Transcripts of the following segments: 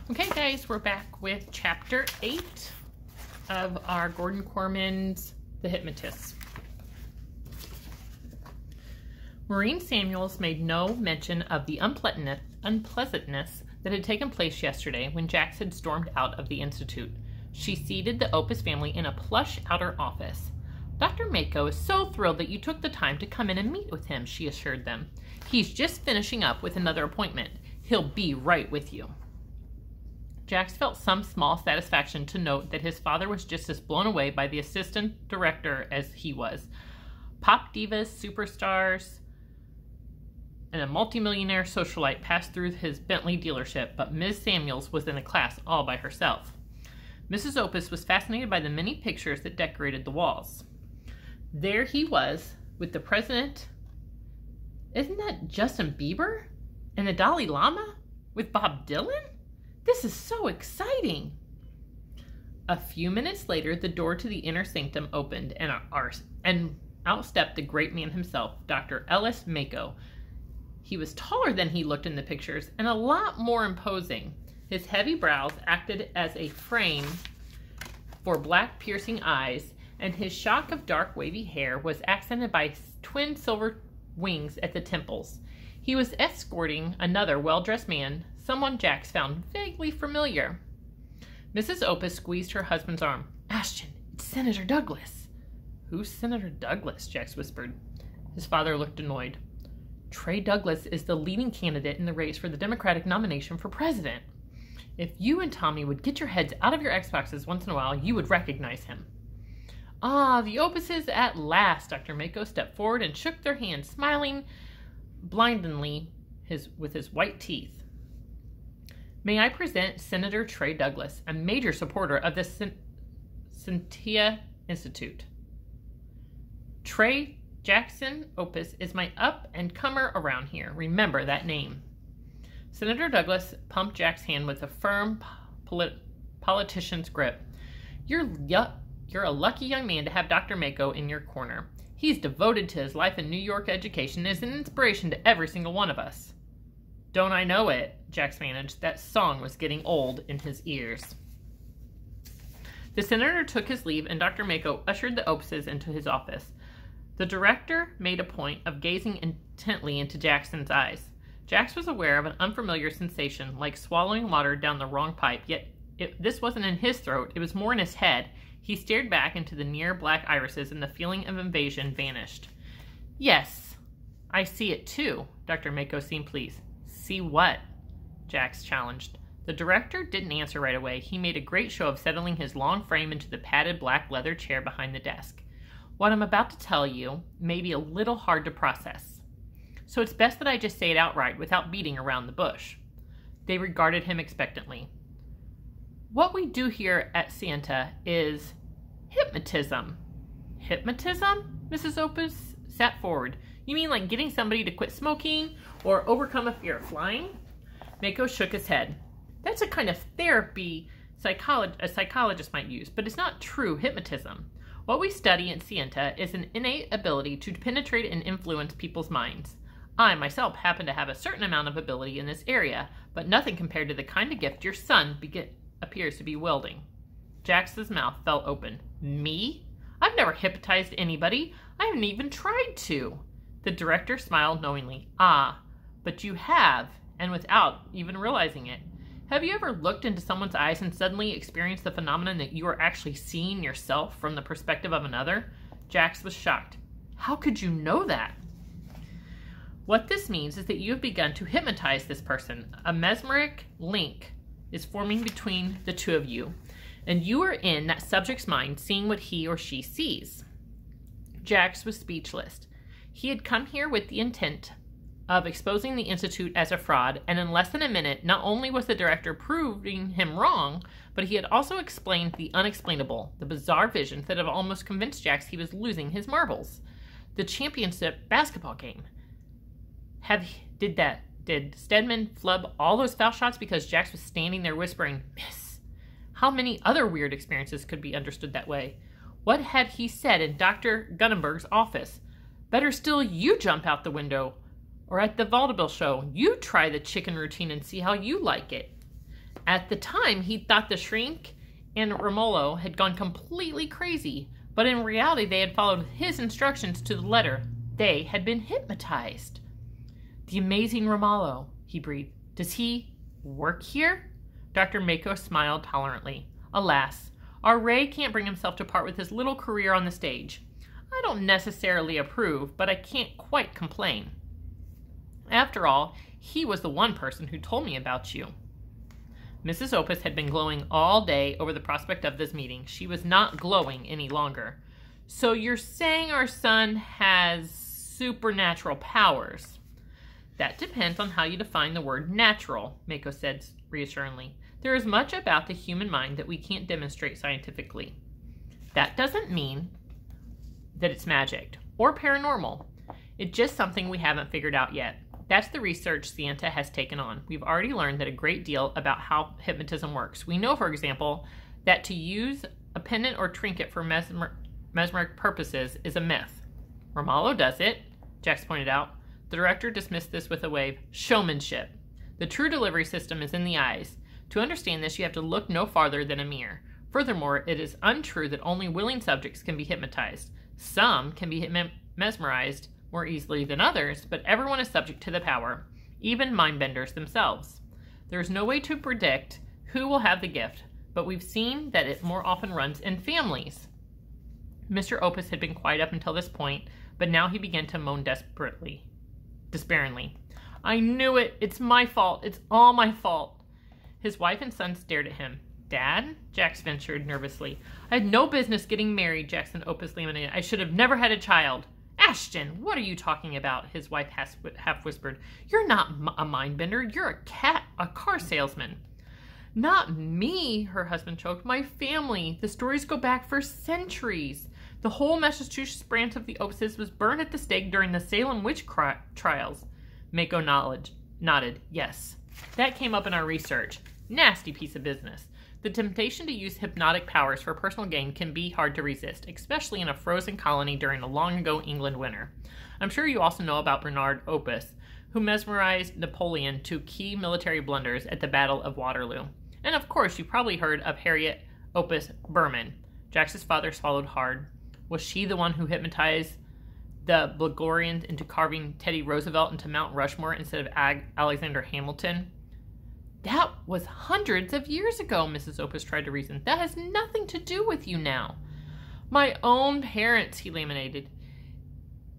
Okay, guys, we're back with Chapter 8 of our Gordan Korman's The Hypnotists. Maureen Samuels made no mention of the unpleasantness that had taken place yesterday when Jax had stormed out of the Institute. She seated the Opus family in a plush outer office. Dr. Mako is so thrilled that you took the time to come in and meet with him, she assured them. He's just finishing up with another appointment. He'll be right with you. Jax felt some small satisfaction to note that his father was just as blown away by the assistant director as he was. Pop divas, superstars, and a multimillionaire socialite passed through his Bentley dealership, but Ms. Samuels was in a class all by herself. Mrs. Opus was fascinated by the many pictures that decorated the walls. There he was with the president. Isn't that Justin Bieber? And the Dalai Lama? With Bob Dylan? This is so exciting. A few minutes later, the door to the inner sanctum opened, and out stepped the great man himself, Dr. Ellis Mako. He was taller than he looked in the pictures, and a lot more imposing. His heavy brows acted as a frame for black piercing eyes, and his shock of dark wavy hair was accented by twin silver wings at the temples. He was escorting another well-dressed man, someone Jax found vaguely familiar. Mrs. Opus squeezed her husband's arm. Ashton, it's Senator Douglas. Who's Senator Douglas? Jax whispered. His father looked annoyed. Trey Douglas is the leading candidate in the race for the Democratic nomination for president. If you and Tommy would get your heads out of your Xboxes once in a while, you would recognize him. Ah, the Opuses at last. Dr. Mako stepped forward and shook their hands, smiling blindingly with his white teeth. May I present Senator Trey Douglas, a major supporter of the Cynthia Institute. Trey Jackson Opus is my up-and-comer around here. Remember that name. Senator Douglas pumped Jack's hand with a firm politician's grip. You're a lucky young man to have Dr. Mako in your corner. He's devoted to his life in New York education and is an inspiration to every single one of us. Don't I know it? Jax managed. That song was getting old in his ears. The senator took his leave, and Dr. Mako ushered the Opuses into his office. The director made a point of gazing intently into Jackson's eyes. Jax was aware of an unfamiliar sensation, like swallowing water down the wrong pipe, yet this wasn't in his throat, it was more in his head. He stared back into the near black irises, and the feeling of invasion vanished. Yes, I see it too. Dr. Mako seemed pleased. See what? Jax challenged. The director didn't answer right away. He made a great show of settling his long frame into the padded black leather chair behind the desk. What I'm about to tell you may be a little hard to process, so it's best that I just say it outright without beating around the bush. They regarded him expectantly. What we do here at Santa is hypnotism. Hypnotism? Mrs. Opus sat forward. You mean like getting somebody to quit smoking or overcome a fear of flying? Mako shook his head. That's a kind of therapy a psychologist might use, but it's not true hypnotism. What we study at Santa is an innate ability to penetrate and influence people's minds. I myself happen to have a certain amount of ability in this area, but nothing compared to the kind of gift your son appears to be wielding. Jax's mouth fell open. Me? I've never hypnotized anybody. I haven't even tried to. The director smiled knowingly. Ah, but you have, and without even realizing it. Have you ever looked into someone's eyes and suddenly experienced the phenomenon that you are actually seeing yourself from the perspective of another? Jax was shocked. How could you know that? What this means is that you have begun to hypnotize this person. A mesmeric link is forming between the two of you, and you are in that subject's mind seeing what he or she sees. Jax was speechless. He had come here with the intent of exposing the Institute as a fraud, and in less than a minute, not only was the director proving him wrong, but he had also explained the unexplainable, the bizarre visions that have almost convinced Jax he was losing his marbles. The championship basketball game. Did Stedman flub all those foul shots because Jax was standing there whispering, miss? How many other weird experiences could be understood that way? What had he said in Dr. Gunnenberg's office? Better still, you jump out the window. Or at the vaudeville show, you try the chicken routine and see how you like it. At the time, he thought the shrink and Romolo had gone completely crazy, but in reality, they had followed his instructions to the letter. They had been hypnotized. The amazing Romolo, he breathed. Does he work here? Dr. Mako smiled tolerantly. Alas, our Ray can't bring himself to part with his little career on the stage. I don't necessarily approve, but I can't quite complain. After all, he was the one person who told me about you. Mrs. Opus had been glowing all day over the prospect of this meeting. She was not glowing any longer. So you're saying our son has supernatural powers? That depends on how you define the word natural, Mako said reassuringly. There is much about the human mind that we can't demonstrate scientifically. That doesn't mean that it's magic or paranormal. It's just something we haven't figured out yet. That's the research Santa has taken on. We've already learned that a great deal about how hypnotism works. We know, for example, that to use a pendant or trinket for mesmeric purposes is a myth. Romolo does it, Jax pointed out. The director dismissed this with a wave. Showmanship. The true delivery system is in the eyes. To understand this, you have to look no farther than a mirror. Furthermore, it is untrue that only willing subjects can be hypnotized. Some can be mesmerized more easily than others, but everyone is subject to the power, even mindbenders themselves. There is no way to predict who will have the gift, but we've seen that it more often runs in families. Mr. Opus had been quiet up until this point, but now he began to moan despairingly. I knew it! It's my fault! It's all my fault! His wife and son stared at him. Dad? Jax ventured nervously. I had no business getting married, Jackson Opus laminated. I should have never had a child. Ashton, what are you talking about? His wife half whispered. You're not a mindbender. You're a car salesman. Not me, her husband choked. My family. The stories go back for centuries. The whole Massachusetts branch of the Opuses was burned at the stake during the Salem witch trials. Mako nodded. Yes. That came up in our research. Nasty piece of business. The temptation to use hypnotic powers for personal gain can be hard to resist, especially in a frozen colony during a long-ago England winter. I'm sure you also know about Bernard Opus, who mesmerized Napoleon to key military blunders at the Battle of Waterloo. And of course, you probably heard of Harriet Opus Berman. Jax's father swallowed hard. Was she the one who hypnotized the Bulgarians into carving Teddy Roosevelt into Mount Rushmore instead of Alexander Hamilton? That was hundreds of years ago, Mrs. Opus tried to reason. That has nothing to do with you now. My own parents, he laminated.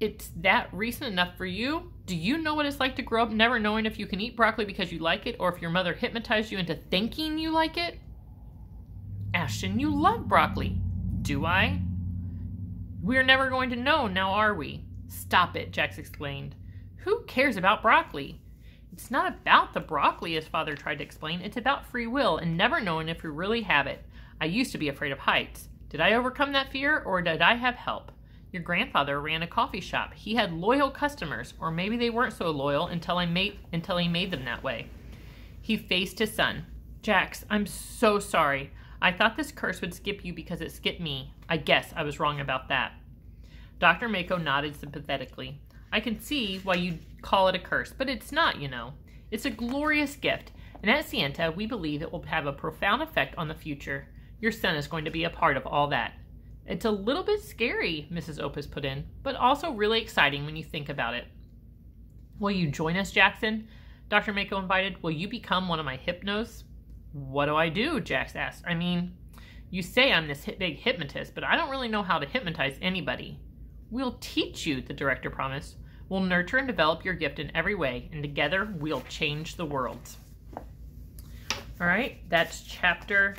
It's that recent enough for you? Do you know what it's like to grow up never knowing if you can eat broccoli because you like it, or if your mother hypnotized you into thinking you like it? Ashton, you love broccoli. Do I? We're never going to know, now are we? Stop it, Jax explained. Who cares about broccoli? It's not about the broccoli, his father tried to explain. It's about free will and never knowing if we really have it. I used to be afraid of heights. Did I overcome that fear, or did I have help? Your grandfather ran a coffee shop. He had loyal customers, or maybe they weren't so loyal until he made them that way. He faced his son. Jax, I'm so sorry. I thought this curse would skip you because it skipped me. I guess I was wrong about that. Dr. Mako nodded sympathetically. I can see why you'd call it a curse, but it's not, you know. It's a glorious gift, and at Santa, we believe it will have a profound effect on the future. Your son is going to be a part of all that. It's a little bit scary, Mrs. Opus put in, but also really exciting when you think about it. Will you join us, Jackson? Dr. Mako invited. Will you become one of my hypnos? What do I do? Jax asked. I mean, you say I'm this big hypnotist, but I don't really know how to hypnotize anybody. We'll teach you, the director promised. We'll nurture and develop your gift in every way, and together we'll change the world. All right, that's chapter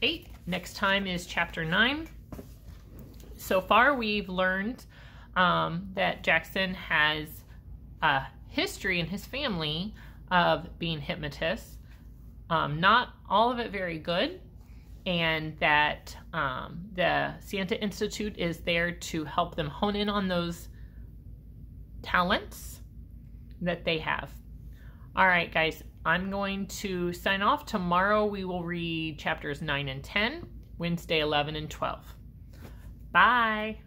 8. Next time is chapter 9. So far, we've learned that Jackson has a history in his family of being hypnotists. Not all of it very good. And that the Santa Institute is there to help them hone in on those talents that they have. All right, guys, I'm going to sign off. Tomorrow we will read chapters 9 and 10, Wednesday 11 and 12. Bye.